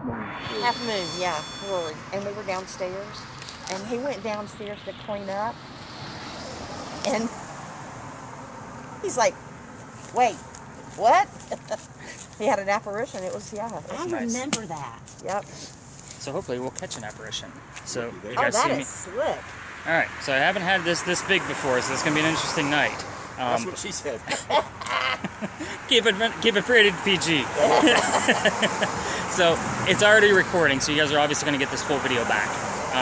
moon. Half moon, yeah, really. And we were downstairs, and he went downstairs to clean up, and he's like, "Wait, what?" He had an apparition. It was, yeah. I remember that. Yep. So hopefully we'll catch an apparition. So you Oh, guys that see me? is slick. All right. So I haven't had this big before, so it's gonna be an interesting night. That's what she said. Keep it rated PG. So it's already recording, so you guys are obviously going to get this full video back.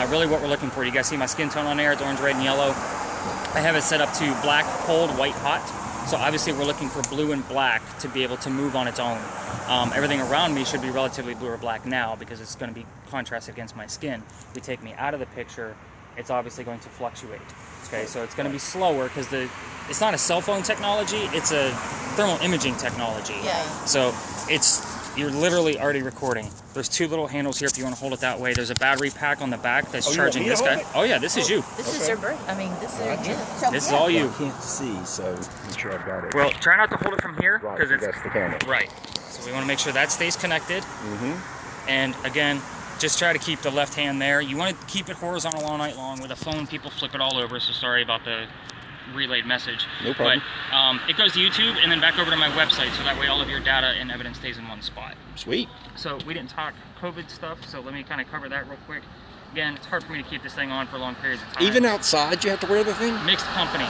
Really what we're looking for, you guys see my skin tone on there, it's orange, red, and yellow. I have it set up to black, cold, white, hot. So obviously we're looking for blue and black to be able to move on its own. Everything around me should be relatively blue or black now because it's going to be contrasted against my skin. If you take me out of the picture, it's obviously going to fluctuate. Okay, so it's going to be slower because it's not a cell phone technology, it's a thermal imaging technology. Yeah. So you're literally already recording. There's two little handles here if you want to hold it that way. There's a battery pack on the back that's charging this guy. Oh yeah, this is you. This is your birth. I mean, this is your gift. So, This is all you. I can't see, so make sure I've got it. Well, try not to hold it from here Right, because it's that's the camera. right. So we want to make sure that stays connected. And again, just try to keep the left hand there. You want to keep it horizontal all night long. With a phone, people flip it all over, so sorry about the relayed message. No problem. But it goes to YouTube and then back over to my website, so that way all of your data and evidence stays in one spot. Sweet. So we didn't talk COVID stuff, so let me kind of cover that real quick. Again, it's hard for me to keep this thing on for long periods of time. Even outside, you have to wear the thing? Mixed company.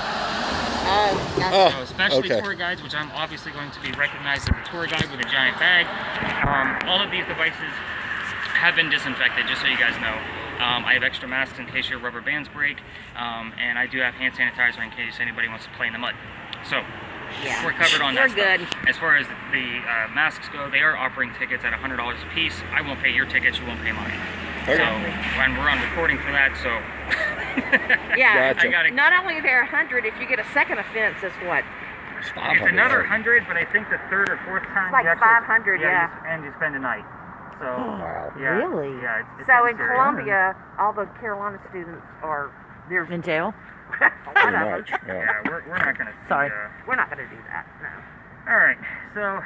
Oh, So especially okay. tour guides, which I'm obviously going to be recognized as a tour guide with a giant bag. All of these devices have been disinfected, just so you guys know. I have extra masks in case your rubber bands break, and I do have hand sanitizer in case anybody wants to play in the mud. So yeah, we're covered on we're that good. stuff. As far as the masks go, they are offering tickets at $100 a piece. I won't pay your tickets, you won't pay mine. Okay. So when we're on recording for that, so Yeah. Gotcha. I gotta. Not only are there 100, if you get a second offense, it's what? It's another 100, but I think the third or fourth time. It's like you actually, 500, yeah. and you spend a night. So Wow. yeah, Really? Yeah. It's So pretty in serious. Columbia, all the Carolina students are in jail. Pretty much. Yeah. Yeah, we're not gonna. Sorry. We're not going to do that. No. All right. So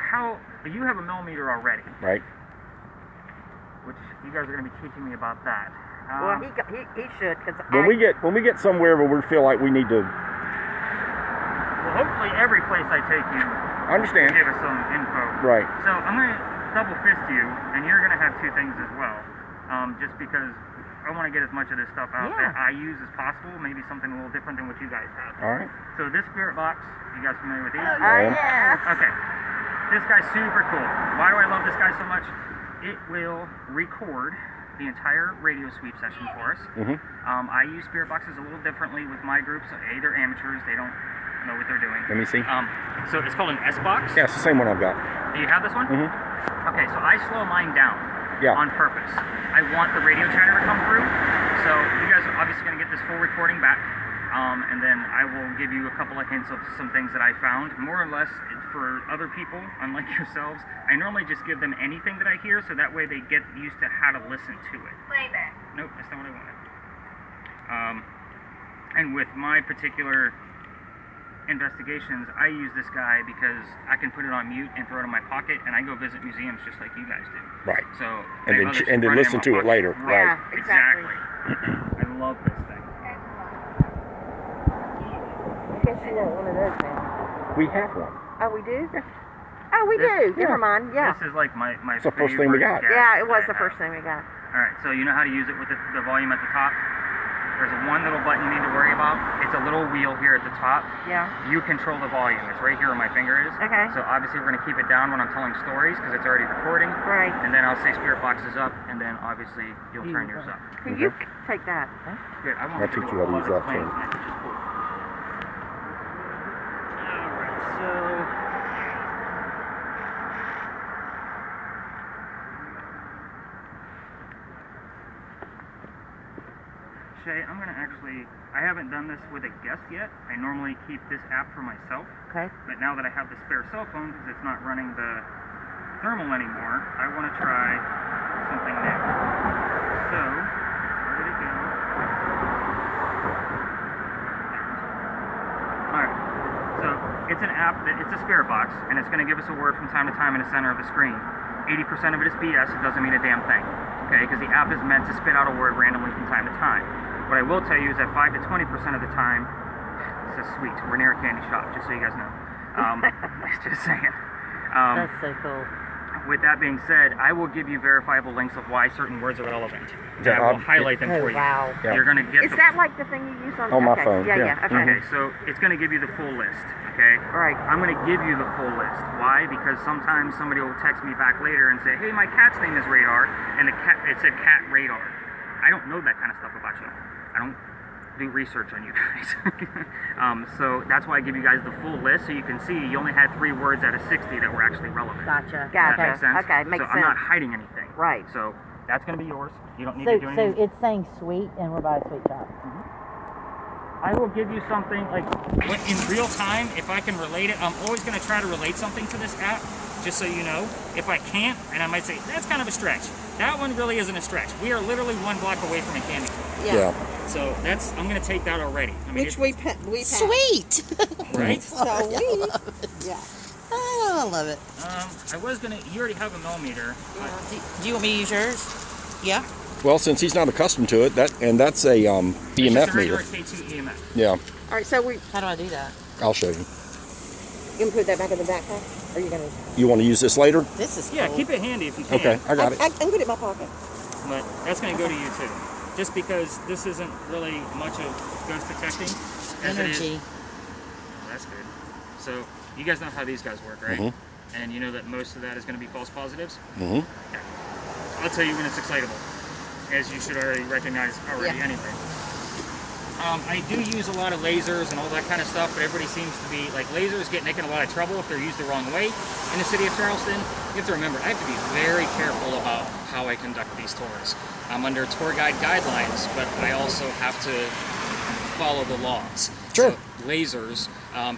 you have a millimeter already, Right. which you guys are gonna be teaching me about that. Well, he should, because When we get somewhere where we feel like we need to, Well, hopefully every place I take you I understand. give us some info. Right. So I'm gonna double fist you, and you're gonna have two things as well, just because I want to get as much of this stuff out Yeah. that I use as possible. Maybe something a little different than what you guys have. All right. So this spirit box, you guys familiar with these? yes. Okay. This guy's super cool. Why do I love this guy so much? It will record the entire radio sweep session for us. I use spirit boxes a little differently with my groups. They're amateurs. They don't know what they're doing. Let me see. So it's called an S box. Yeah, it's the same one I've got. Do you have this one? Okay, so I slow mine down on purpose. I want the radio chatter to come through. So you guys are obviously going to get this full recording back. And then I will give you a couple of hints of some things that I found. More or less, for other people, unlike yourselves, I normally just give them anything that I hear, so that way they get used to how to listen to it. Playback. Nope, that's not what I wanted. And with my particular investigations, I use this guy because I can put it on mute and throw it in my pocket, and I go visit museums just like you guys do. Right. So And then listen to it later. Right. Yeah, exactly. I love this thing. I guess you want one of those now. We have one. Oh, we do? Oh, we do. Never mind. Yeah. This is like my It's the first thing we got. Yeah, it was the first thing we got. Alright, so you know how to use it with the volume at the top? There's one little button you need to worry about. It's a little wheel here at the top. Yeah. You control the volume. It's right here where my finger is. Okay. So obviously we're going to keep it down when I'm telling stories because it's already recording. Right. And then I'll say spirit box is up, and then obviously you'll turn yours up. Can you take that? Good. I I'll teach you how to use that too. Alright, so Shay, I'm going to actually, I haven't done this with a guest yet. I normally keep this app for myself. Okay. But now that I have the spare cell phone, because it's not running the thermal anymore, I want to try something new. So, where did it go? Alright, so it's an app, it's a spirit box, and it's going to give us a word from time to time in the center of the screen. 80% of it is BS. It doesn't mean a damn thing. Okay, because the app is meant to spit out a word randomly from time to time. What I will tell you is that 5 to 20% of the time, this is sweet. We're near a candy shop, just so you guys know. Just saying. That's so cool. With that being said, I will give you verifiable links of why certain words are relevant. I will highlight them for you. Wow. Yeah. You're going to get Is that like the thing you use on my okay. phone? Yeah, Yeah. okay. Okay, so it's going to give you the full list, okay? Right. I'm going to give you the full list. Why? Because sometimes somebody will text me back later and say, hey, my cat's name is Radar, and it said Cat Radar. I don't know that kind of stuff about you. I don't do research on you guys. So that's why I give you guys the full list, so you can see you only had 3 words out of 60 that were actually relevant. Gotcha. Does that make Gotcha. sense? Okay, makes so I'm not sense. hiding anything. Right. So that's going to be yours. You don't need So, to do so anything. it's saying sweet, and we're by a sweet shop. I will give you something, like, in real time, if I can relate it, I'm always going to try to relate something to this app, just so you know. If I can't, and I might say, that's kind of a stretch. That one really isn't a stretch. We are literally 1 block away from a candy store. Yeah. So I'm going to take that already. I mean, Which we passed. Sweet. right? So we, yeah. Oh, I love it. I was going to, you already have a millimeter. Do you want me to use yours? Yeah. Well, since he's not accustomed to it, that's a It's just EMF a regular meter. K2 EMF. Yeah, All right, so we How do I do that? I'll show you. can put that back in the backpack? Or are you going to? You want to use this later? This is Yeah, cool. keep it handy if you can. Okay, I got it. I can put it in my pocket. But that's going to go to you too. Just because this isn't really much of ghost detecting as it is. Energy. That's good. So you guys know how these guys work, right? Mhm. And you know that most of that is going to be false positives. Mm-hmm. I'll tell you when it's excitable, as you should already recognize already Yeah. anyway. I do use a lot of lasers and all that kind of stuff, but everybody seems to be, like, lasers get Nick in a lot of trouble if they're used the wrong way in the city of Charleston. You have to remember, I have to be very careful about how I conduct these tours. I'm under tour guide guidelines, but I also have to follow the laws. Sure. So, lasers,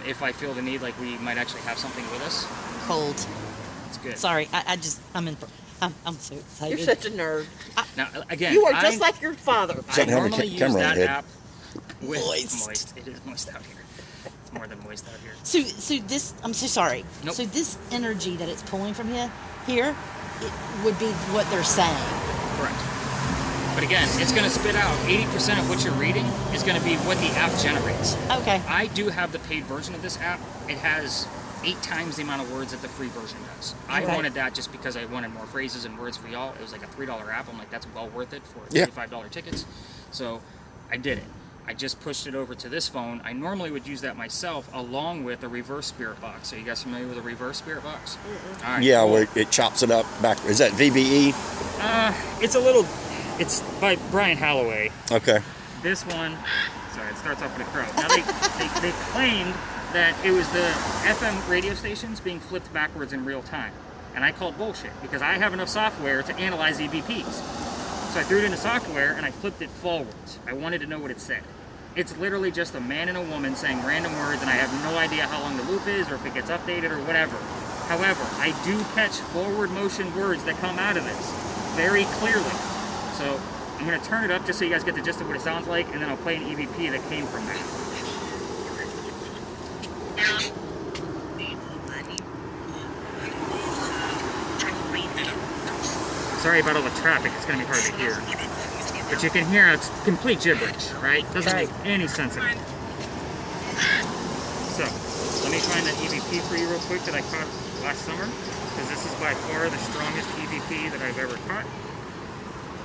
if I feel the need, like we might actually have something with us, Cold. it's good. Sorry, I'm so excited. You're such a nerd. Now, again, You are just like your father. I Something having a normally use camera on that your head. app with Moist. It is moist out here. It's more than moist out here. So this, I'm so sorry. Nope. So this energy that it's pulling from here, it would be what they're saying. Correct. But again, it's going to spit out 80% of what you're reading is going to be what the app generates. Okay. I do have the paid version of this app. It has 8 times the amount of words that the free version does. I Okay. wanted that just because I wanted more phrases and words for y'all. It was like a $3 app. I'm like, that's well worth it for Yeah. $35 tickets. So I did it. I just pushed it over to this phone. I normally would use that myself along with a reverse spirit box. Are you guys familiar with a reverse spirit box? All right, Yeah, cool. where it chops it up back. Is that VBE? It's by Brian Holloway. Okay. This one, sorry, it starts off with a crow. Now they claimed that it was the FM radio stations being flipped backwards in real time. And I called bullshit because I have enough software to analyze EVPs. So I threw it into software and I flipped it forwards. I wanted to know what it said. It's literally just a man and a woman saying random words, and I have no idea how long the loop is or if it gets updated or whatever. However, I do catch forward motion words that come out of this very clearly. So I'm going to turn it up just so you guys get the gist of what it sounds like, and then I'll play an EVP that came from that. Sorry about all the traffic, it's going to be hard to hear. But you can hear it's complete gibberish, right? Doesn't make any sense at all. So, let me find that EVP for you real quick that I caught last summer, because this is by far the strongest EVP that I've ever caught.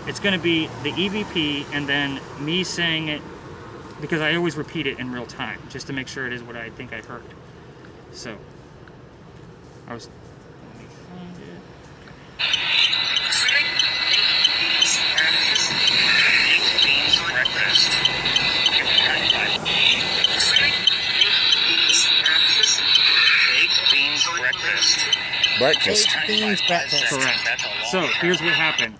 It's going to be the EVP and then me saying it, because I always repeat it in real time, just to make sure it is what I think I heard. So, let me find it. Breakfast. Baked beans breakfast. Correct. So here's what happened.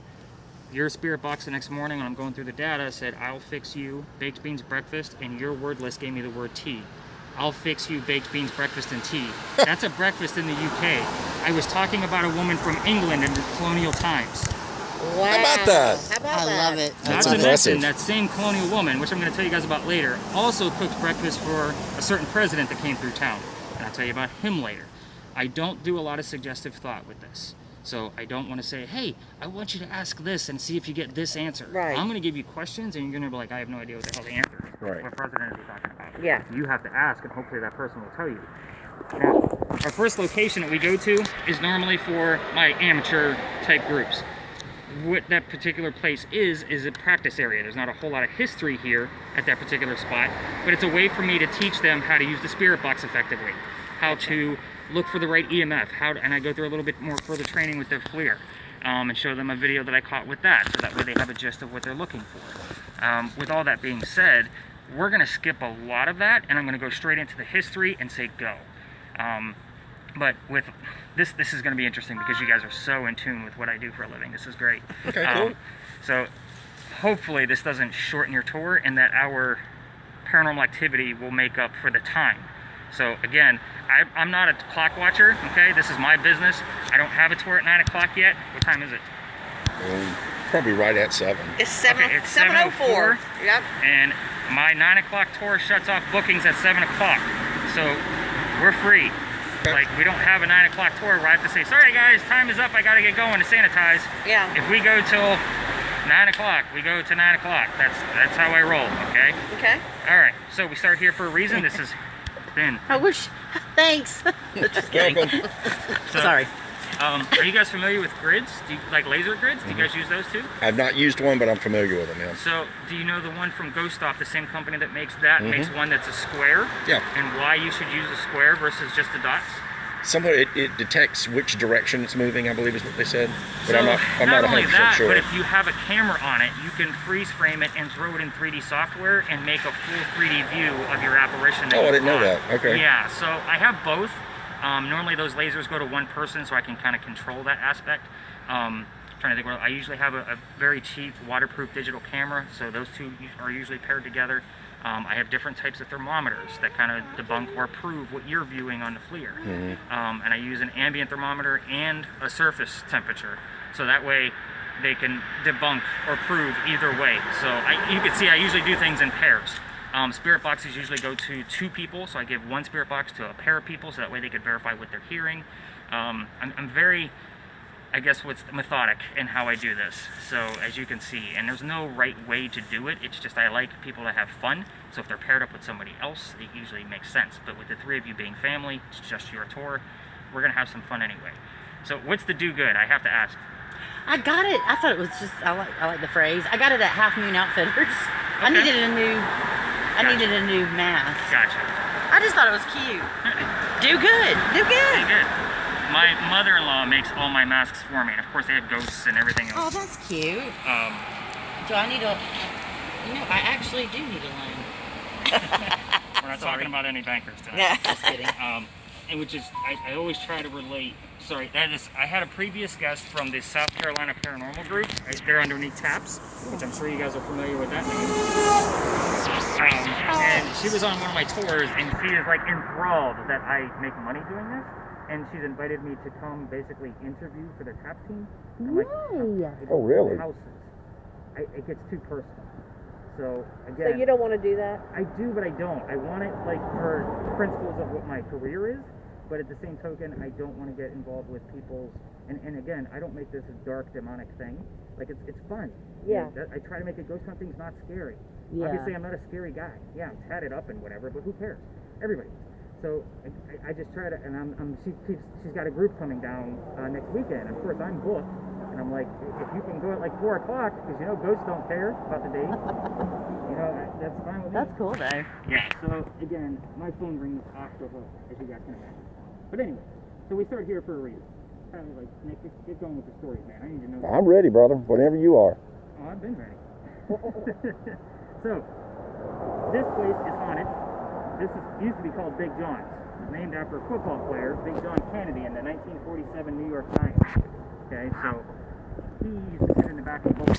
Your spirit box the next morning when I'm going through the data said, I'll fix you baked beans breakfast, and your word list gave me the word tea. I'll fix you baked beans breakfast and tea. That's a breakfast in the UK. I was talking about a woman from England in colonial times. Wow. How about that? How about I that? love it. That's Not to impressive. mention, that same colonial woman, which I'm going to tell you guys about later, also cooked breakfast for a certain president that came through town. And I'll tell you about him later. I don't do a lot of suggestive thought with this. So I don't want to say, hey, I want you to ask this and see if you get this answer. Right. I'm going to give you questions and you're going to be like, I have no idea what the hell the answer is. Right. What president is he talking about? Yeah. You have to ask, and hopefully that person will tell you. Now, our first location that we go to is normally for my amateur type groups. What that particular place is a practice area. There's not a whole lot of history here at that particular spot, but it's a way for me to teach them how to use the spirit box effectively, how to look for the right EMF, and I go through a little bit more further training with their FLIR, and show them a video that I caught with that, so that way they have a gist of what they're looking for. With all that being said, we're going to skip a lot of that, and I'm going to go straight into the history and say go. But with this is going to be interesting because you guys are so in tune with what I do for a living. This is great. Okay, cool. So hopefully this doesn't shorten your tour, and that our paranormal activity will make up for the time. So again, I'm not a clock watcher, okay? This is my business. I don't have a tour at 9 o'clock yet. What time is it? Probably right at 7. It's 7. Okay, it's 7:04. 7:04. Yep. And my 9 o'clock tour shuts off bookings at 7 o'clock. So we're free. Okay. Like, we don't have a 9 o'clock tour where I have to say, sorry guys, time is up, I gotta get going to sanitize. Yeah. If we go till 9 o'clock, we go to 9 o'clock. That's how I roll, okay? Okay. All right, so we start here for a reason. This is Ben. I wish. Thanks. Just kidding. Welcome. So, Sorry. Are you guys familiar with grids? Do you like laser grids? Do you guys use those too? I've not used one, but I'm familiar with them, yeah. So, do you know the one from Ghost Off, the same company that makes that, makes one that's a square? Yeah. And why you should use a square versus just the dots? Somebody, it detects which direction it's moving, I believe is what they said. But So, I'm not only 100% that, sure. but if you have a camera on it, you can freeze frame it and throw it in 3D software and make a full 3D view of your apparition. That Oh, I you didn't know caught. that. Okay. Yeah, so I have both. Normally those lasers go to one person, so I can kind of control that aspect. Trying to think, well, I usually have a very cheap waterproof digital camera, so those two are usually paired together. I have different types of thermometers that kind of debunk or prove what you're viewing on the FLIR. And I use an ambient thermometer and a surface temperature, so that way they can debunk or prove either way. So you can see I usually do things in pairs. Spirit boxes usually go to 2 people, so I give 1 spirit box to a pair of people, so that way they could verify what they're hearing. I'm very, I guess, methodic in how I do this. So as you can see, and there's no right way to do it. It's just I like people to have fun. So if they're paired up with somebody else, it usually makes sense. But with the 3 of you being family, it's just your tour. We're gonna have some fun anyway. So what's the do good? I have to ask. I got it. I thought it was just. I like the phrase. I got it at Half Moon Outfitters. I Okay. needed a new. I needed a new mask. Gotcha. I just thought it was cute. Do good. Do good. Pretty good. My mother-in-law makes all my masks for me, and of course they have ghosts and everything Oh, else. that's cute. Do I need a? You know, I actually do need a loan. We're not talking about any bankers today. Yeah. Just kidding. And which is, I always try to relate. Sorry, I had a previous guest from the South Carolina Paranormal Group. They're underneath TAPS, which I'm sure you guys are familiar with that name. And she was on one of my tours, and she is like enthralled that I make money doing this. And she's invited me to come basically interview for their TAPS team. I'm like, Oh, really? Houses. It gets too personal. So So again, you don't want to do that? I do, but I don't. I want it like for principles of what my career is, but at the same token, I don't want to get involved with people's. And again, I don't make this a dark demonic thing. Like it's fun. Yeah. I try to make it ghost hunting's not scary. Yeah. Obviously, I'm not a scary guy. Yeah, I'm tatted up and whatever, but who cares? Everybody. So I just try to, and she's got a group coming down next weekend. Of course, I'm booked. And I'm like, if you can go at like 4 o'clock, because you know ghosts don't care about the date, you know, that's fine with me. That's cool though. Yeah, so again, my phone rings off the hook, as you guys can imagine. But anyway, so we start here for a reason. Kind of like, Nick, get going with the stories, man. I need to know. I'm ready, brother. Whenever you are. Oh, I've been ready. So, this place is haunted. This used to be called Big John's, named after a football player, Big John Kennedy, in the 1947 New York Giants. Okay, so he used to sit in the back of the boat,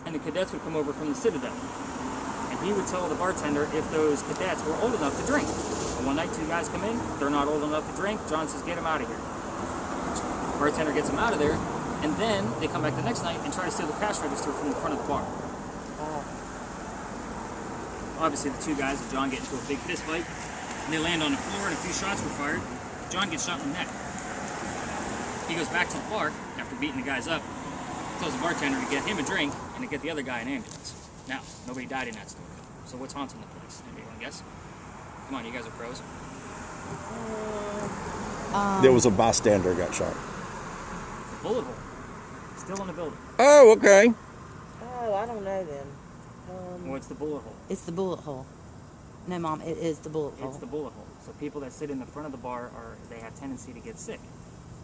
and the cadets would come over from the Citadel, and he would tell the bartender if those cadets were old enough to drink. And one night, 2 guys come in, they're not old enough to drink. John says, get them out of here. The bartender gets them out of there, and then they come back the next night and try to steal the cash register from the front of the bar. Obviously, the 2 guys and John get into a big fist fight, and they land on the floor, and a few shots were fired. John gets shot in the neck. He goes back to the bar after beating the guys up, tells the bartender to get him a drink and to get the other guy an ambulance. Now, nobody died in that story. So what's haunting the place? Anybody want to guess? Come on, you guys are pros. There was a bystander got shot. Bullet hole. Still in the building. Oh, okay. Oh, I don't know then. What's the bullet hole? It's the bullet hole. No, Mom, it is the bullet hole. It's the bullet hole. So people that sit in the front of the bar they have tendency to get sick.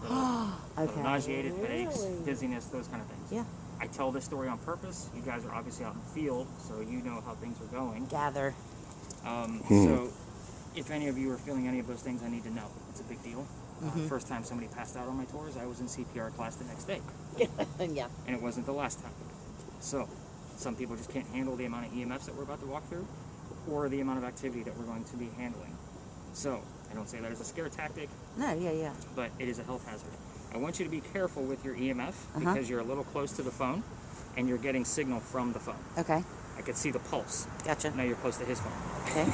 Okay. Nauseated, headaches, dizziness, those kind of things. Yeah. I tell this story on purpose. You guys are obviously out in the field, so you know how things are going. Gather. So if any of you are feeling any of those things, I need to know. It's a big deal. First time somebody passed out on my tours, I was in CPR class the next day. Yeah. And it wasn't the last time. So some people just can't handle the amount of EMFs that we're about to walk through or the amount of activity that we're going to be handling. So I don't say that as a scare tactic, No, yeah. but it is a health hazard. I want you to be careful with your EMF because you're a little close to the phone and you're getting signal from the phone. Okay. I could see the pulse. Gotcha. Now you're close to his phone. Okay.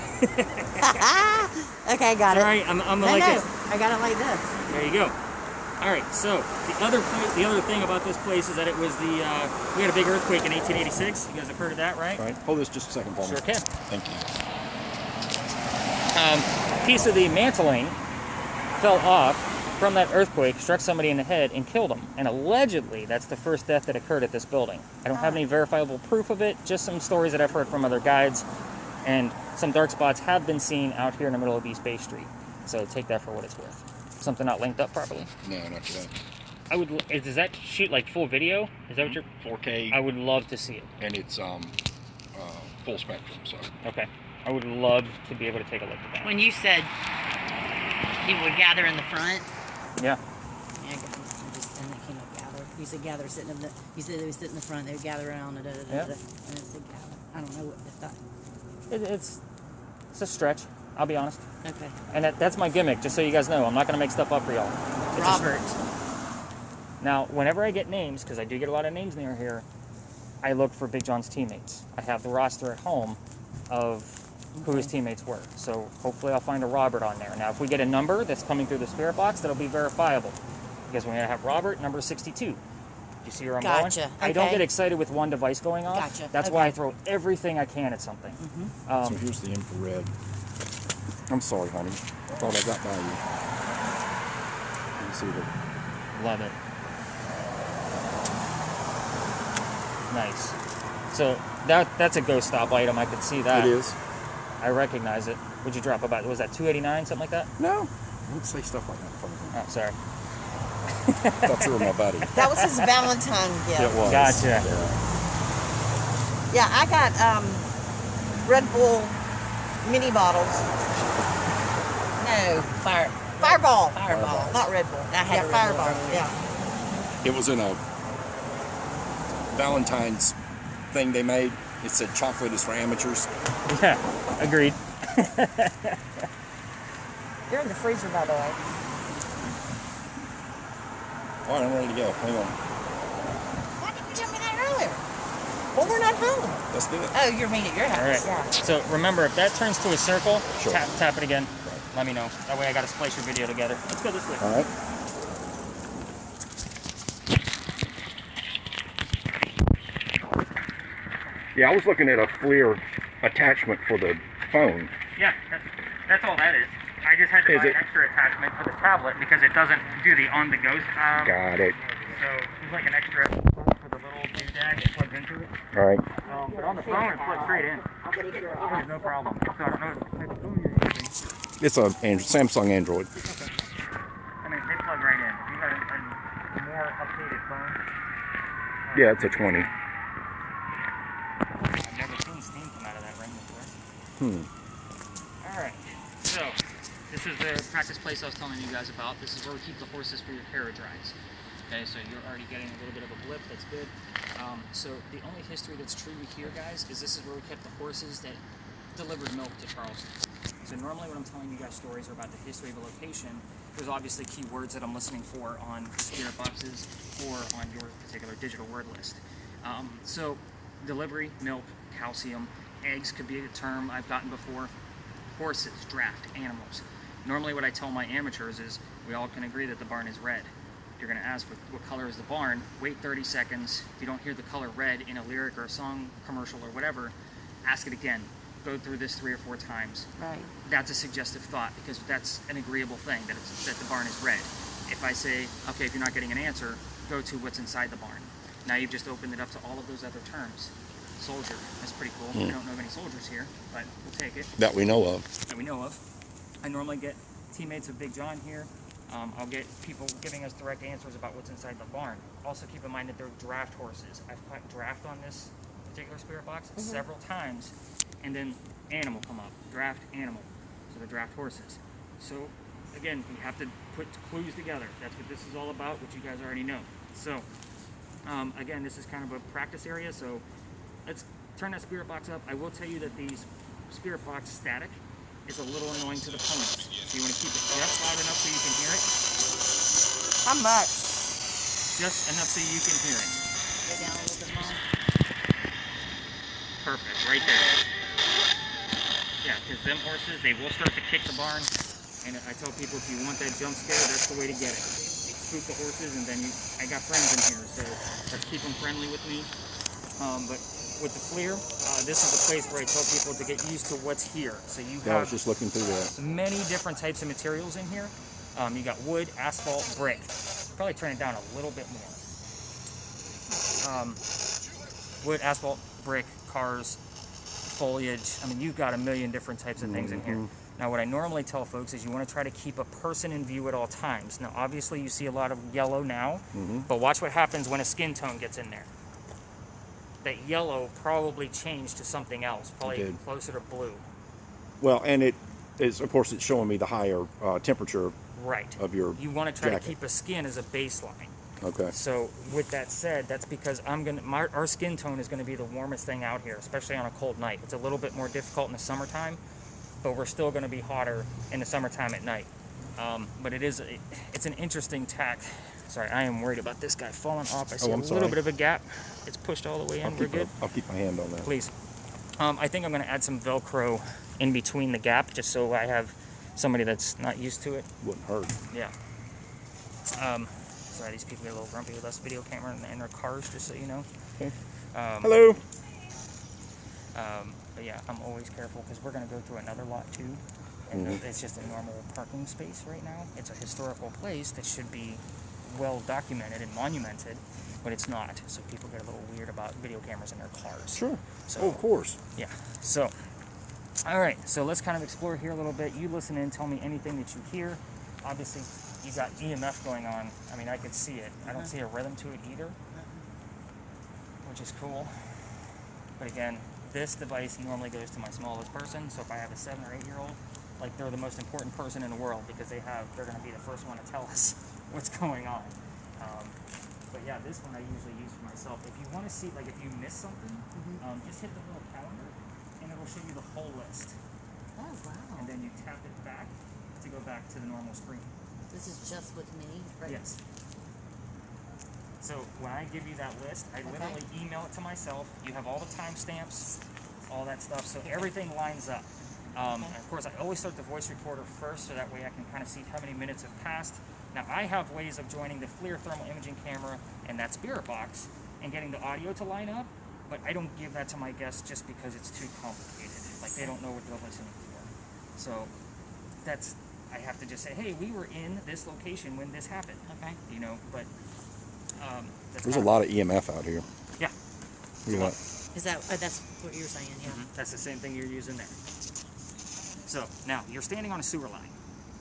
Okay, got it. All right, I'm No, like no. this. I got it like this. There you go. All right, so the other thing about this place is that it was we had a big earthquake in 1886. You guys have heard of that, right? All right. Hold this just a second for me. Sure can. Thank you. A piece of the mantling fell off from that earthquake, struck somebody in the head, and killed him. And allegedly, that's the first death that occurred at this building. I don't have any verifiable proof of it, just some stories that I've heard from other guides. And some dark spots have been seen out here in the middle of East Bay Street. So take that for what it's worth. Something not linked up properly? No, not today. Does that shoot like full video? Is that what you're... 4K. I would love to see it. And it's full spectrum, so. Okay. I would love to be able to take a look at that. When you said people would gather in the front. Yeah. Yeah, and they came up gather. You said gather sitting in the. You said they would sit in the front. They would gather around. And it said gather. I don't know what they thought. It's a stretch. I'll be honest. Okay. And that's my gimmick, just so you guys know. I'm not going to make stuff up for y'all. It's Robert. Now, whenever I get names, because I do get a lot of names near here, I look for Big John's teammates. I have the roster at home of who his teammates were. So hopefully I'll find a Robert on there. Now, if we get a number that's coming through the spirit box, that'll be verifiable. Because we're going to have Robert, number 62. You see where I'm going? Gotcha. I don't Okay. get excited with one device going off. Gotcha. That's Okay. why I throw everything I can at something. So here's the infrared. I'm sorry, honey. I thought I got by you. You see the... Love it. Nice. So that's a ghost stop item. I could see that. It is. I recognize it. Would you drop about, was that $2.89, something like that? No. I don't say stuff like that in front of him. Oh, sorry. I thought you were my buddy. That was his Valentine gift. It was. Gotcha. Yeah, I got Red Bull mini bottles. No, Fireball. Fireball. Not Red Bull. I had a Red Bull Fireball. earlier. Yeah. It was in a Valentine's thing they made. It said chocolate is for amateurs. Yeah, agreed. They're in the freezer, by the way. All right, I'm ready to go. Hang on. Why didn't you tell me that earlier? Well, we're not home. Let's do it. Oh, you're meeting at your house. All right. Yeah. So remember, if that turns to a circle, Sure. tap it again. Right. Let me know. That way I got to splice your video together. Let's go this way. All right. Yeah, I was looking at a FLIR attachment for the phone. Yeah, that's all that is. I just had to Is buy it- an extra attachment for the tablet because it doesn't do the on-the-go. Got it. So it's like an extra for the little doodad that plugs into it. All right. But on the phone, it plugs straight in. There's no problem. So I don't know what type of phone you're using. It's a Samsung Android. I mean, they plug right in. You got a more updated phone. Yeah, it's a 20. I've never seen steam come out of that ring before. Alright, so this is the practice place I was telling you guys about. This is where we keep the horses for your carriage rides. Okay, so you're already getting a little bit of a blip, that's good. So the only history that's true here, guys, is this is where we kept the horses that delivered milk to Charleston. So normally when I'm telling you guys stories are about the history of a location, there's obviously key words that I'm listening for on spirit boxes or on your particular digital word list. So delivery, milk, calcium, eggs could be a term I've gotten before. Horses, draft, animals. Normally what I tell my amateurs is we all can agree that the barn is red. you're going to ask what color is the barn, wait 30 seconds. If you don't hear the color red in a lyric or a song commercial or whatever, ask it again. Go through this 3 or 4 times. Right. That's a suggestive thought, because that's an agreeable thing, that the barn is red. If I say, okay, if you're not getting an answer, go to what's inside the barn. Now you've just opened it up to all of those other terms. Soldier, that's pretty cool. We don't know of any soldiers here, but we'll take it. That we know of. That we know of. I normally get teammates of Big John here. I'll get people giving us direct answers about what's inside the barn. Also keep in mind that they're draft horses. I've put draft on this particular spirit box several times, and then animal come up. Draft animal. So they're draft horses. So again, you have to put clues together. That's what this is all about, which you guys already know. So again, this is kind of a practice area, so let's turn that spirit box up. I will tell you that these spirit box static is a little annoying to the ponies. So you want to keep it just loud enough so you can hear it. How much? Just enough so you can hear it. Go down a little bit more. Perfect, right there. Yeah, because them horses, they will start to kick the barn. And I tell people, if you want that jump scare, that's the way to get it. Spook the horses, and then I got friends in here, so let's keep them friendly with me. But with the FLIR, this is the place where I tell people to get used to what's here. So you Yeah, I have was just looking through that. many different types of materials in here. You got wood, asphalt, brick. Probably turn it down a little bit more. Wood, asphalt, brick, cars, foliage. I mean, you've got a million different types of things in here. Now, what I normally tell folks is you want to try to keep a person in view at all times. Now, obviously, you see a lot of yellow now, but watch what happens when a skin tone gets in there. That yellow probably changed to something else, probably closer to blue. Well, and it is, of course, it's showing me the higher temperature Right. of your You want to try jacket. to keep a skin as a baseline. Okay. So with that said, that's because our skin tone is going to be the warmest thing out here, especially on a cold night. It's a little bit more difficult in the summertime, but we're still going to be hotter in the summertime at night. But it's an interesting tack. Sorry, I am worried about this guy falling off. I see a little bit of a gap. It's pushed all the way in. We're good. I'll keep my hand on that. Please. I think I'm going to add some Velcro in between the gap, just so I have somebody that's not used to it. Wouldn't hurt. Yeah. Sorry, these people get a little grumpy with us video camera in their cars, just so you know. Okay. Hello. But yeah, I'm always careful because we're going to go through another lot too. And it's just a normal parking space right now. It's a historical place that should be well documented and monumented, but it's not. So people get a little weird about video cameras in their cars. Sure. So, of course. Yeah. So, all right. So let's kind of explore here a little bit. You listen in, tell me anything that you hear. Obviously, you got EMF going on. I mean, I could see it. I don't see a rhythm to it either, which is cool. But again, this device normally goes to my smallest person. So if I have a 7 or 8 year old, like they're the most important person in the world because they're going to be the first one to tell us what's going on. But yeah, this one I usually use for myself. If you want to see, like if you miss something, just hit the little calendar and it'll show you the whole list. Oh, wow. And then you tap it back to go back to the normal screen. This is just with me, right? Yes. So when I give you that list, I literally email it to myself. You have all the timestamps, all that stuff, so everything lines up. And of course, I always start the voice recorder first, so that way I can kind of see how many minutes have passed. Now, I have ways of joining the FLIR thermal imaging camera and that spirit box and getting the audio to line up, but I don't give that to my guests just because it's too complicated. Like, they don't know what they're listening for. So that's, I have to just say, hey, we were in this location when this happened. Okay. You know, but There's a lot of EMF out here. Yeah. You know, Is that, that's what you're saying, yeah. That's the same thing you're using there. So now you're standing on a sewer line,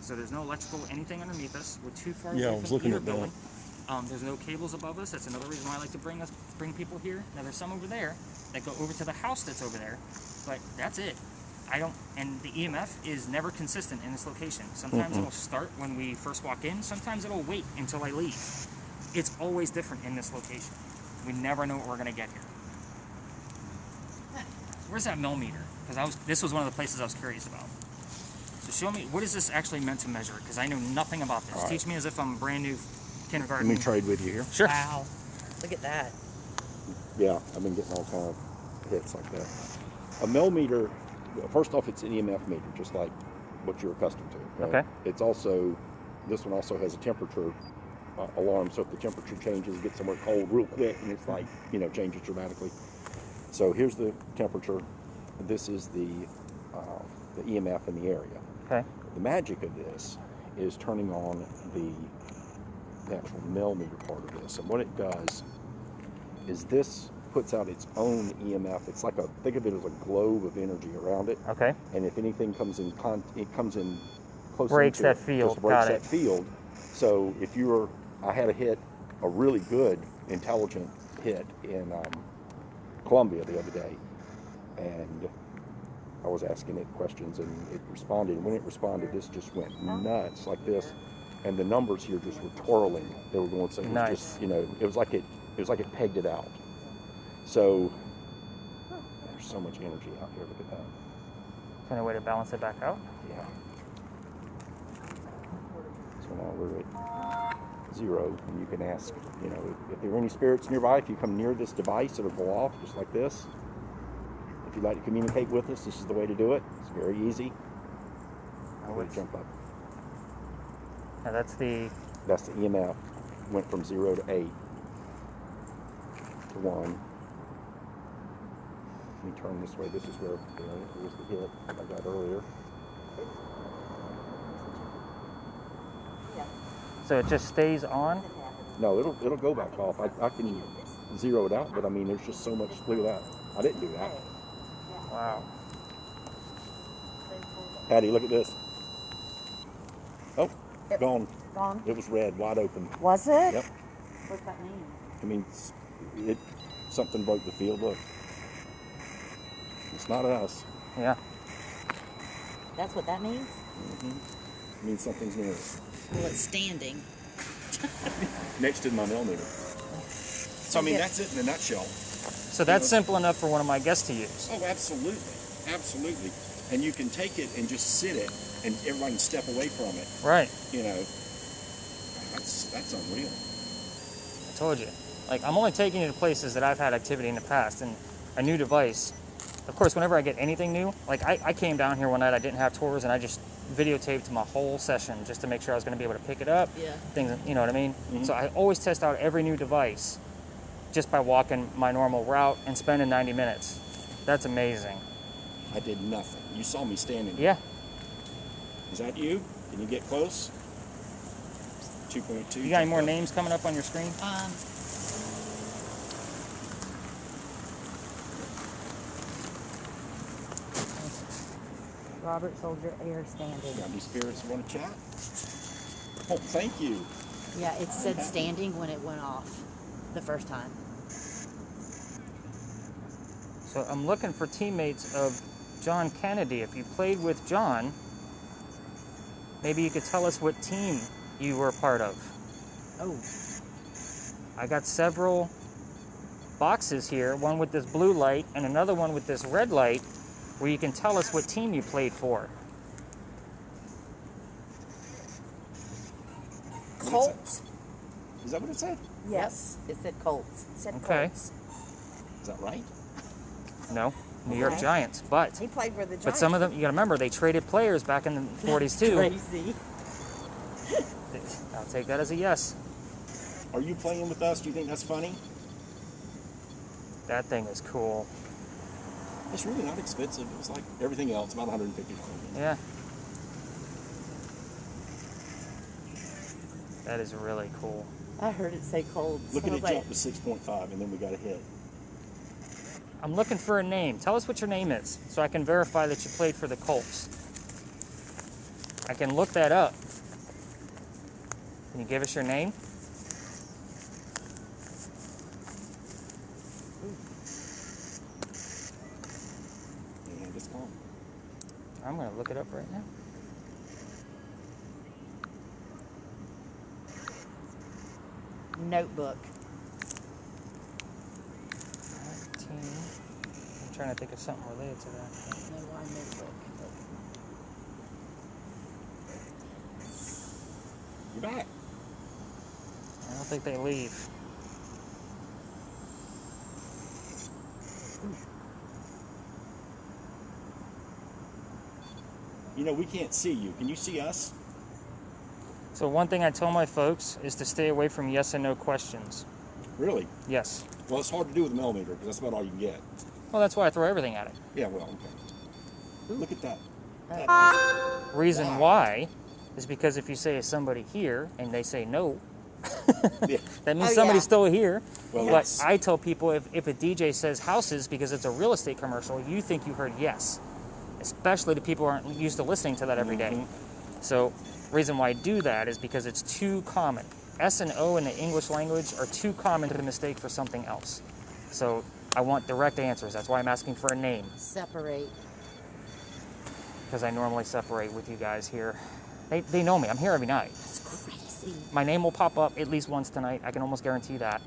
so there's no electrical anything underneath us. We're too far away from either building. There's no cables above us. That's another reason why I like to bring people here. Now there's some over there that go over to the house that's over there, but that's it. And the EMF is never consistent in this location. Sometimes it'll start when we first walk in. Sometimes it'll wait until I leave. It's always different in this location. We never know what we're gonna get here. Where's that millimeter? Because this was one of the places I was curious about. So show me, what is this actually meant to measure? Because I know nothing about this. Teach me as if I'm brand new kindergarten. let me trade with you here. Sure. Wow. Look at that. Yeah, I've been getting all kind of hits like that. A millimeter, first off, it's an EMF meter, just like what you're accustomed to. Right? Okay. It's also, this one also has a temperature alarm. So if the temperature changes, it gets somewhere cold real quick, and it's like, you know, changes dramatically. So here's the temperature. This is the EMF in the area. Okay. The magic of this is turning on the actual millimeter part of this. And what it does is this puts out its own EMF. It's like think of it as a globe of energy around it. Okay. And if anything comes in, it comes in close Breaks into that it, field. just breaks Got that it. field. So if I had a hit, a really good, intelligent hit in Colombia the other day, and I was asking it questions, and it responded. And when it responded, this just went nuts like this, and the numbers here just were twirling. They were going, so it was Nice. just, you know, it was like it pegged it out. So there's so much energy out here. Look at that. Is there any way to balance it back out? Yeah. So now we're at 0, and you can ask, you know, if there are any spirits nearby. If you come near this device, it'll go off just like this. If you'd like to communicate with us, this is the way to do it. It's very easy. Oh, We'll jump up. Now that's the That's the EMF. Went from 0 to 8 to 1. Let me turn this way. This is where there was the hit that I got earlier. so it just stays on. No, it'll go back off. I can zero it out, but I mean, there's just so much. Look at that. I didn't do that. Wow. Patty, look at this. Oh, Yep. gone. Gone. It was red, wide open. Was it? Yep. What's that mean? I mean, something broke the field. Look. It's not us. Yeah. That's what that means? It means something's near us. Well, it's standing. Next to my millimeter. So, I mean, that's it in a nutshell. So that's simple enough for one of my guests to use. Oh, absolutely. Absolutely. And you can take it and just sit it, and everybody can step away from it. Right. You know, that's unreal. I told you. Like, I'm only taking you to places that I've had activity in the past, and a new device. Of course, whenever I get anything new, like I came down here one night, I didn't have tours, and I just videotaped my whole session just to make sure I was going to be able to pick it up. Yeah. Things, you know what I mean? So I always test out every new device just by walking my normal route and spending 90 minutes. That's amazing. I did nothing. You saw me standing. Yeah. Is that you? Can you get close? 2.2. You got any more names coming up on your screen? Robert Soldier Air Standing. Got any spirits who want to chat? Oh, thank you. Yeah, it said standing when it went off the first time. So I'm looking for teammates of John Kennedy. If you played with John, maybe you could tell us what team you were a part of. Oh. I got several boxes here, one with this blue light and another one with this red light, where you can tell us what team you played for. Colts. Is that what it said? Yes. It said Colts. It said Okay. Colts. Is that right? No, New York Okay. Giants. But He played for the Giants. some of them, you gotta remember, they traded players back in the 40s too. Crazy. I'll take that as a yes. Are you playing with us? Do you think that's funny? That thing is cool. It's really not expensive. It was like everything else, about $150. Yeah. That is really cool. I heard it say Colts. Look I at was it like, jump to 6.5, and then we got a hit. I'm looking for a name. Tell us what your name is so I can verify that you played for the Colts. I can look that up. Can you give us your name? And it's gone. I'm going to look it up right now. Notebook. 19. I'm trying to think of something related to that. I don't know why notebook. You're back. I don't think they leave. You know, we can't see you. Can you see us? So one thing I tell my folks is to stay away from yes and no questions. Really? Yes. Well, it's hard to do with a millimeter because that's about all you can get. Well, that's why I throw everything at it. Yeah, well, okay. Look at that. Reason why is because if you say is somebody here and they say no, Yeah. that means Oh, somebody's yeah. still here. Well, But that's- I tell people if a DJ says houses because it's a real estate commercial, you think you heard yes. Especially the people who aren't used to listening to that every day. So reason why I do that is because it's too common. S and O in the English language are too common to mistake for something else. So I want direct answers. That's why I'm asking for a name. Separate. Because I normally separate with you guys here. They know me. I'm here every night. That's crazy. My name will pop up at least once tonight. I can almost guarantee that.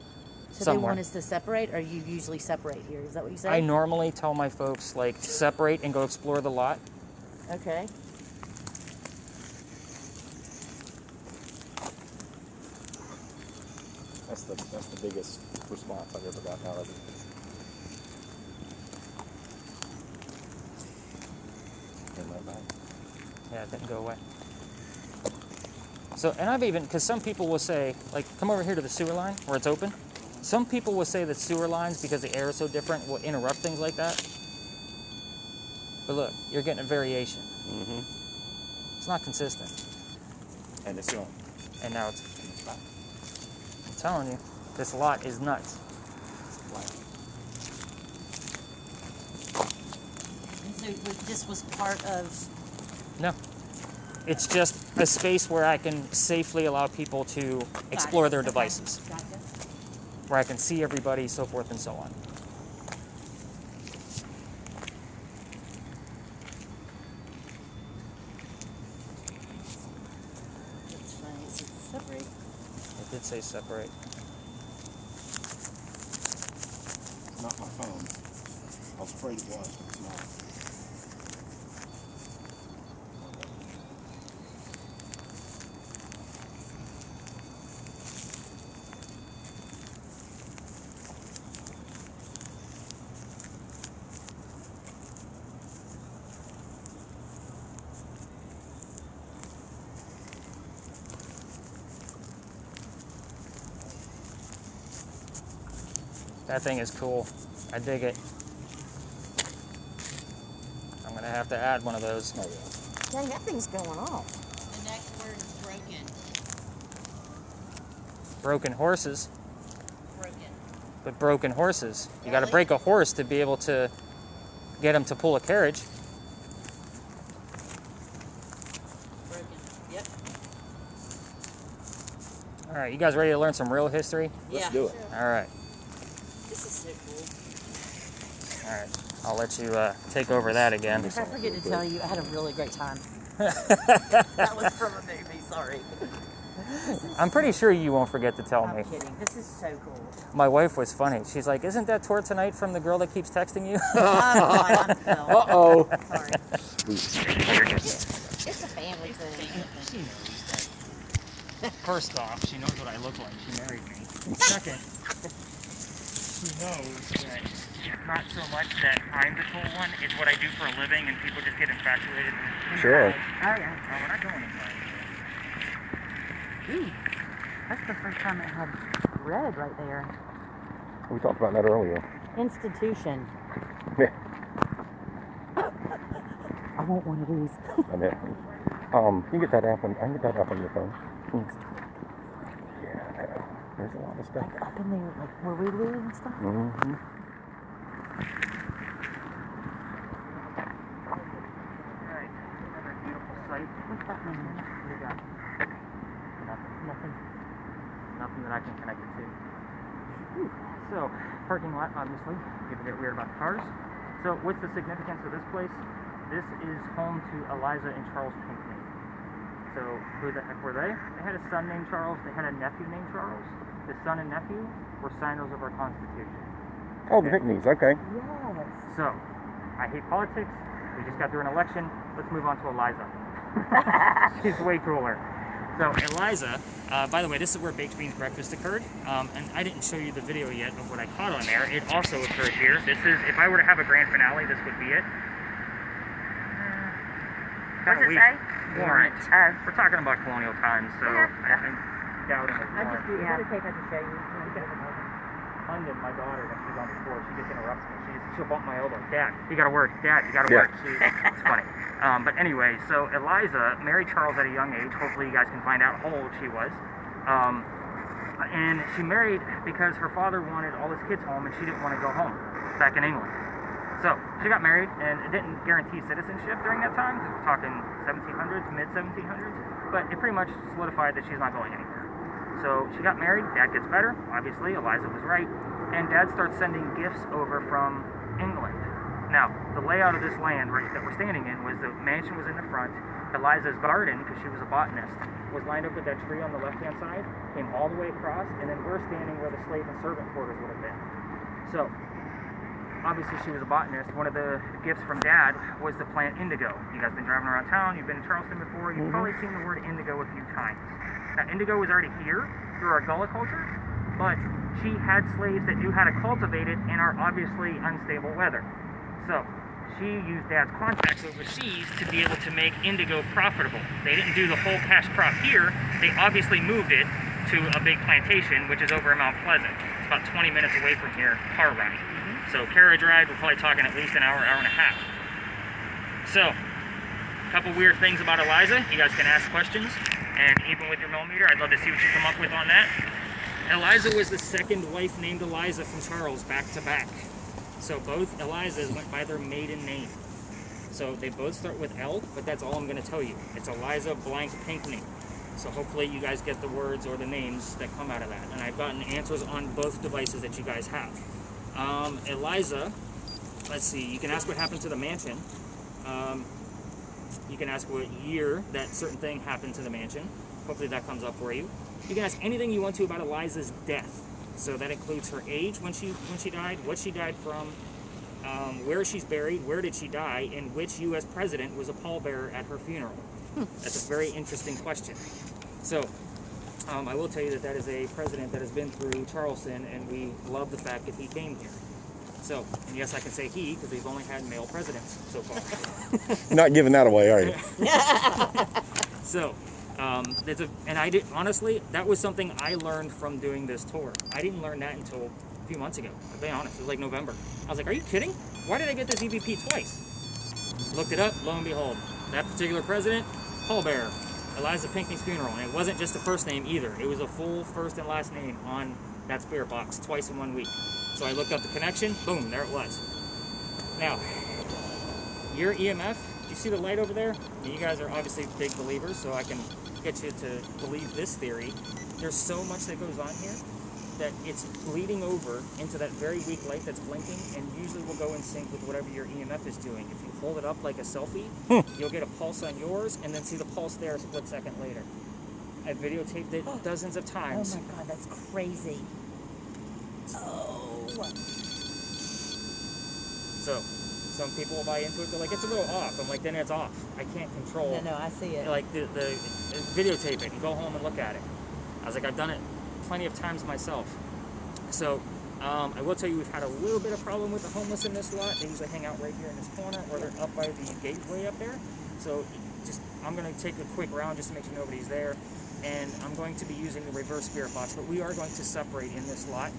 So somewhere. they want us to separate, or you usually separate here? Is that what you say? I normally tell my folks, like, separate and go explore the lot. Okay. That's the biggest response I've ever gotten out of it. Turn that back. Yeah, it didn't go away. So, and I've even, because some people will say, like, come over here to the sewer line where it's open. Some people will say that sewer lines, because the air is so different, will interrupt things like that. But look, you're getting a variation. Mm-hmm. It's not consistent. And it's gone. And now it's, I'm telling you, this lot is nuts. And so this was part of. No. It's just a space where I can safely allow people to explore their devices. Gotcha. Where I can see everybody, so forth and so on. That's funny. It's separate. It did say separate. It's not my phone. I was afraid it was, but it's not. That thing is cool. I dig it. I'm gonna have to add one of those. Oh, yeah. Dang, that thing's going off. The next word is broken. Broken horses, Broken. but broken horses. You gotta Really? break a horse to be able to get him to pull a carriage. Broken. Yep. All right, you guys ready to learn some real history? Let's do it. All right, This is so cool. all right. I'll let you take over that again. If I forget to tell you, I had a really great time. That was from a movie. Sorry. I'm pretty sure you won't forget to tell me. I'm kidding. This is so cool. My wife was funny. She's like, "Isn't that tour tonight from the girl that keeps texting you?" I'm fine. Uh-oh. Sorry. It's a family thing. First off, she knows what I look like. She married me. Second, she knows that not so much that I'm the cool one, it's what I do for a living, and people just get infatuated. Sure. Oh yeah. Oh, we're not going inside. Ooh, that's the first time it had red right there. We talked about that earlier. Institution. Yeah. I want one of these. I mean, you can get that app on. I can get that app on your phone. Yeah, there's a lot of stuff. Like up in there, like where we live and stuff. Mm-hmm. Alright, another beautiful site. What's that mean? What do you got? Nothing. Nothing. Nothing that I can connect it to. So, parking lot, obviously. People get weird about the cars. So, what's the significance of this place? This is home to Eliza and Charles Pinckney. So, who the heck were they? They had a son named Charles. They had a nephew named Charles. The son and nephew were signers of our Constitution. Oh, the Pickneys. Okay. Yes. So, I hate politics. We just got through an election. Let's move on to Eliza. She's way cooler. So, Eliza, by the way, this is where Baked Beans Breakfast occurred. And I didn't show you the video yet of what I caught on there. It also occurred here. This is, if I were to have a grand finale, this would be it. What does it say? Warrant. We're talking about colonial times, so I think doubting is warrant. I just show you. London, my daughter, when she's on the floor, she just interrupts me. She'll bump my elbow. Dad, you got to work. Dad, you got to work. It's funny. But anyway, so Eliza married Charles at a young age. Hopefully you guys can find out how old she was. And she married because her father wanted all his kids home and she didn't want to go home back in England. So she got married, and it didn't guarantee citizenship during that time. We're talking 1700s, mid-1700s. But it pretty much solidified that she's not going anywhere. So she got married, Dad gets better, obviously, Eliza was right, and Dad starts sending gifts over from England. Now, the layout of this land that we're standing in was the mansion was in the front, Eliza's garden, because she was a botanist, was lined up with that tree on the left-hand side, came all the way across, and then we're standing where the slave and servant quarters would have been. So, obviously she was a botanist. One of the gifts from Dad was the plant indigo. You guys been driving around town, you've been in Charleston before, you've probably seen the word indigo a few times. Now, indigo was already here through our Gullah culture, but she had slaves that knew how to cultivate it in our obviously unstable weather. So, she used Dad's contacts overseas to be able to make indigo profitable. They didn't do the whole cash crop here, they obviously moved it to a big plantation, which is over in Mount Pleasant. It's about 20 minutes away from here, car ride. So, carriage ride, we're probably talking at least an hour, hour and a half. So, a couple weird things about Eliza. You guys can ask questions. And even with your millimeter, I'd love to see what you come up with on that. Eliza was the second wife named Eliza from Charles, back to back. So both Elizas went by their maiden name. So they both start with L, but that's all I'm going to tell you. It's Eliza blank Pinckney. So hopefully you guys get the words or the names that come out of that. And I've gotten answers on both devices that you guys have. Eliza, let's see, you can ask what happened to the mansion. You can ask what year that certain thing happened to the mansion. Hopefully that comes up for you. You can ask anything you want to about Eliza's death. So that includes her age when she died, what she died from, where she's buried, where did she die, and which U.S. president was a pallbearer at her funeral. That's a very interesting question. So I will tell you that is a president that has been through Charleston, and we love the fact that he came here. So, and yes, I can say he, because we've only had male presidents so far. Not giving that away, are you? So, and I did, honestly, that was something I learned from doing this tour. I didn't learn that until a few months ago. I'll be honest, it was like November. I was like, are you kidding? Why did I get this EVP twice? Looked it up, lo and behold, that particular president, pallbearer, Eliza Pinckney's funeral. And it wasn't just the first name either. It was a full first and last name on that spirit box twice in 1 week. So I looked up the connection, boom, there it was. Now, your EMF, you see the light over there? You guys are obviously big believers, so I can get you to believe this theory. There's so much that goes on here that it's bleeding over into that very weak light that's blinking, and usually will go in sync with whatever your EMF is doing. If you hold it up like a selfie, you'll get a pulse on yours, and then see the pulse there a split second later. I've videotaped it dozens of times. Oh my God, that's crazy. Oh. So, some people will buy into it. They're like, it's a little off. I'm like, then it's off. I can't control. No, I see it. Like, the videotape it and go home and look at it. I was like, I've done it plenty of times myself. So, I will tell you, we've had a little bit of problem with the homeless in this lot. They usually hang out right here in this corner, or they're up by the gateway up there. So, I'm going to take a quick round just to make sure nobody's there. And I'm going to be using the reverse spirit box, but we are going to separate in this lot.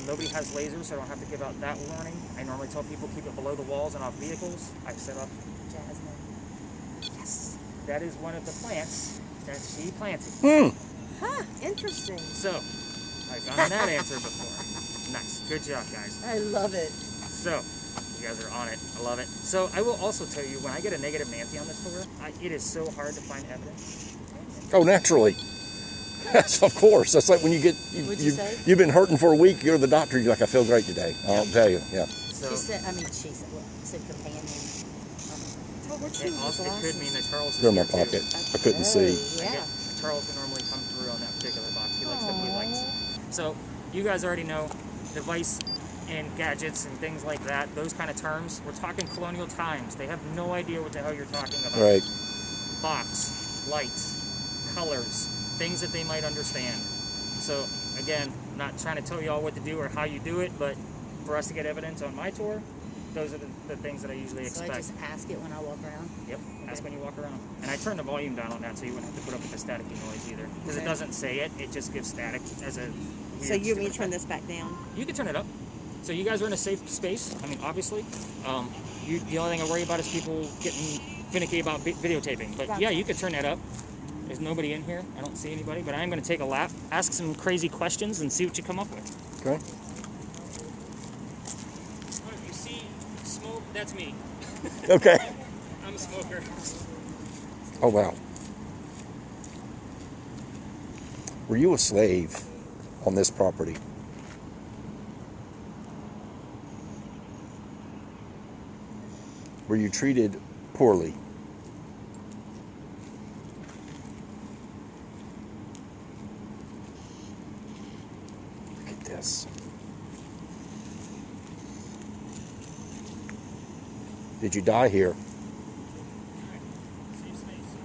Nobody has lasers, so I don't have to give out that warning. I normally tell people keep it below the walls and off vehicles. I've set up Jasmine. Yes, that is one of the plants that she planted. Huh, interesting. So, I've gotten that answer before. Nice, good job, guys. I love it. So, you guys are on it. I love it. So, I will also tell you, when I get a negative Nancy on this tour, it is so hard to find evidence. Oh, naturally. Yes, of course. That's like when you get, you've been hurting for a week, you go to the doctor, you're like, I feel great today. I'll tell you, yeah. So, She said companion. It could mean that Charles is They're in my here, too. pocket. I couldn't see. Yeah. Charles would normally come through on that particular box. He likes the blue lights. So, you guys already know device and gadgets and things like that, those kind of terms. We're talking colonial times. They have no idea what the hell you're talking about. Right. Box, lights, colors, things that they might understand. So, again, not trying to tell you all what to do or how you do it, but for us to get evidence on my tour, those are the things that I usually So expect. I just ask it when I walk around. Yep, ask when you walk around. And I turn the volume down on that so you wouldn't have to put up with the staticky noise either. Because it Okay. doesn't say it, it just gives static as a weird, So you and me stupid turn effect. this back down? You can turn it up. So you guys are in a safe space. I mean, obviously. The only thing I worry about is people getting finicky about videotaping. But yeah, you could turn that up. There's nobody in here. I don't see anybody. But I am going to take a lap, ask some crazy questions, and see what you come up with. Okay. If you see smoke, that's me. Okay. I'm a smoker. Oh, wow. Were you a slave on this property? Were you treated poorly? Look at this. Did you die here? Safe space.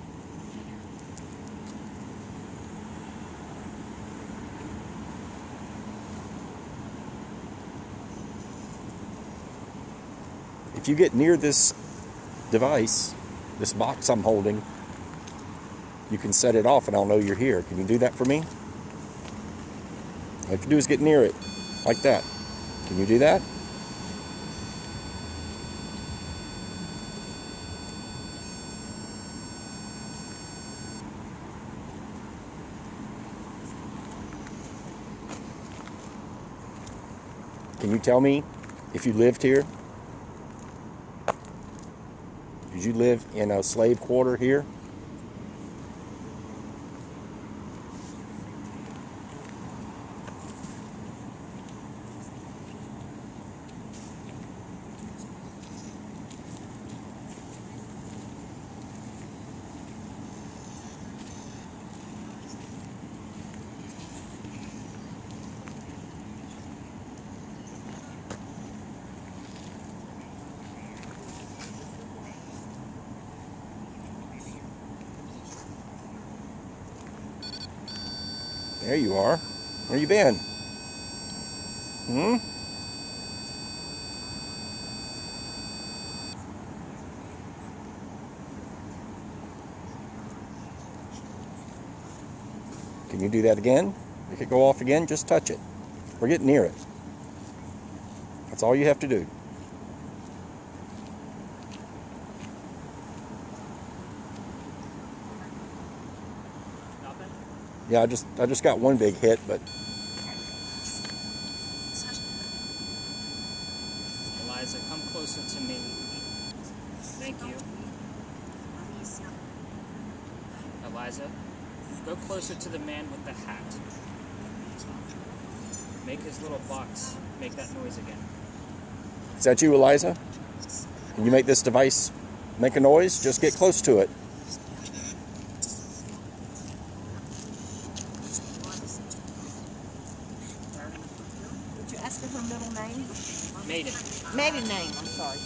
If you get near this device, this box I'm holding, you can set it off and I'll know you're here. Can you do that for me? All you have to do is get near it, like that. Can you do that? Can you tell me if you lived here? Did you live in a slave quarter here? There you are. Where you been? Hmm? Can you do that again? Make it go off again? Just touch it. Or get near it. That's all you have to do. Nothing? Yeah, I just got one big hit, but Eliza, come closer to me. Thank you. Eliza, go closer to the man with the hat. Make his little box make that noise again. is that you, Eliza? Can you make this device make a noise? Just get close to it. Would you ask her her middle name? Maiden. Maiden name, I'm sorry.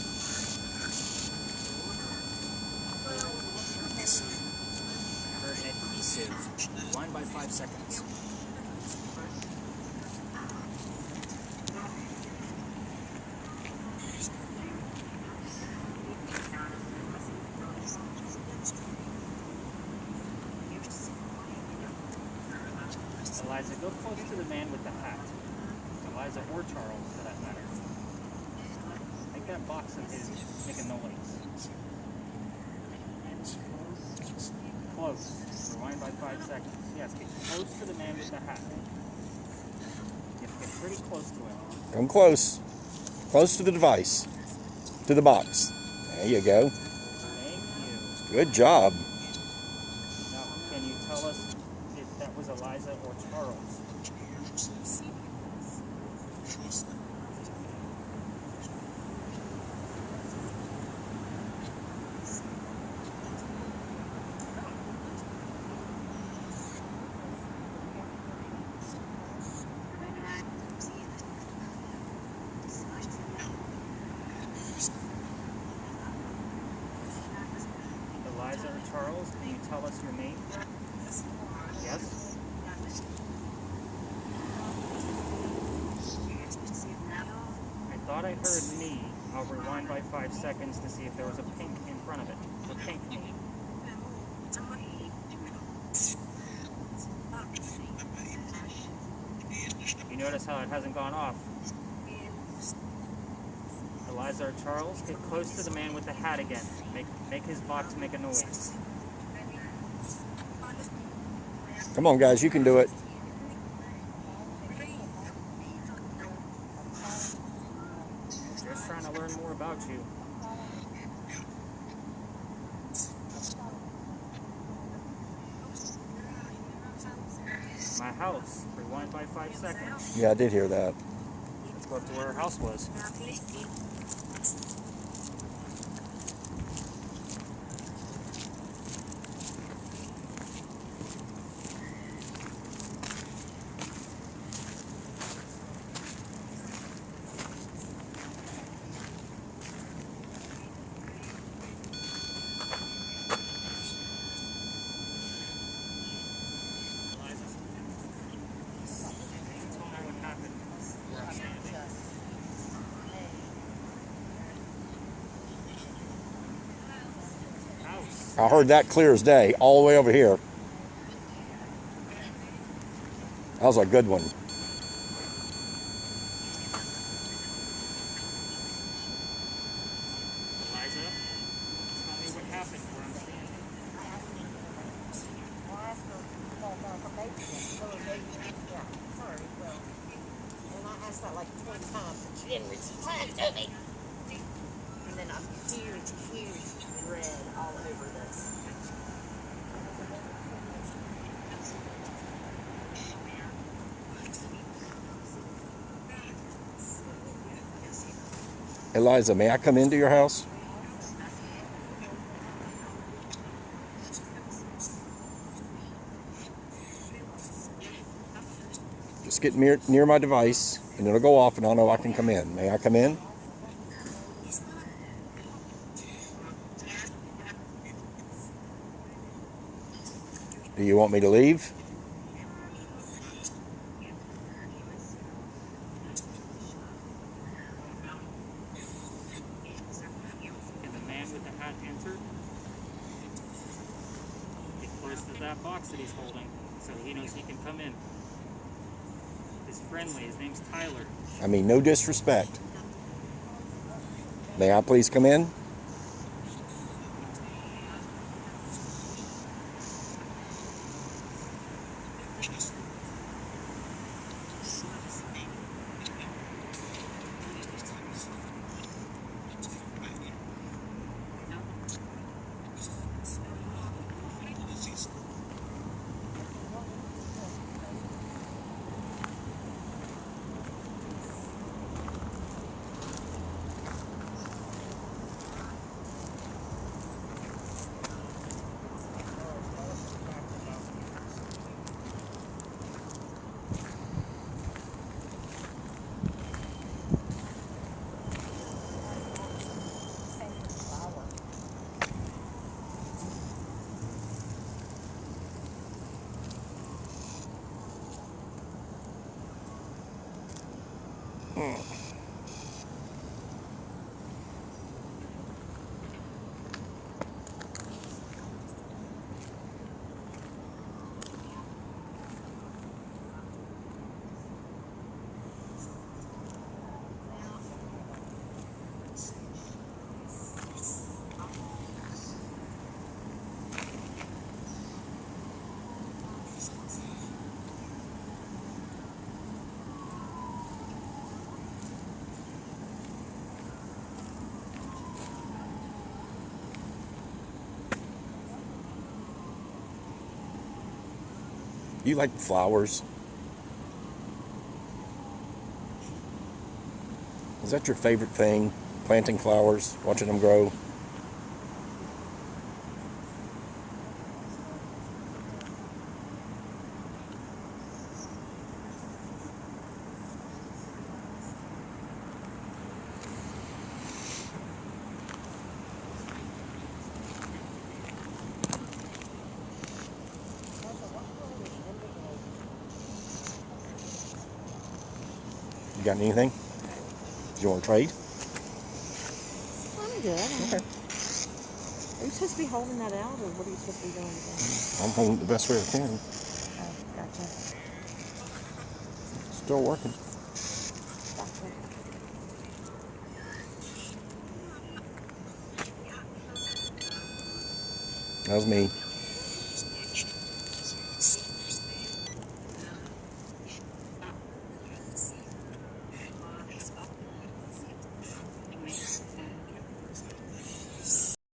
Her adhesive. Line by 5 seconds. Eliza, go close to the man with the hat. Eliza or Charles, for that matter. Make that box of his make a noise. Close. Rewind by 5 seconds. Yes, get close to the man with the hat. Get pretty close to him. Come close. Close to the device. To the box. There you go. Thank you. Good job. Now, can you tell us if that was Eliza or Charles? Eliza or Charles, can you tell us your name? Yes? I thought thought I heard me. I'll rewind by 5 seconds to see if there was a pink in front of it. A pink me. You notice how it hasn't gone off. Eliza or Charles, get close to the man with the hat again. Make his box make a noise. Come on, guys, you can do it. Just trying to learn more about you. My house. Rewind by 5 seconds. Yeah, I did hear that. Let's go up to where her house was. I heard that clear as day, all the way over here. That was a good one. Eliza, tell me what happened where I'm standing. Well, I asked her to call back her baby. So her baby, yeah, sorry, well. And I asked that like 20 times and she didn't respond to me. And then a huge red all over this. Eliza, may I come into your house? Just get near my device, and it'll go off, and I'll know I can come in. May I come in? Do you want me to leave? And the man with the hat entered. Get close to that box that he's holding so he knows he can come in. He's friendly. His name's Tyler. I mean, no disrespect. May I please come in? You like flowers? Is that your favorite thing? Planting flowers, watching them grow? You got anything? Do you want to trade? I'm good. Okay. Are you supposed to be holding that out, or what are you supposed to be doing with that? I'm holding it the best way I can. Oh, gotcha. Still working. Gotcha. That was me.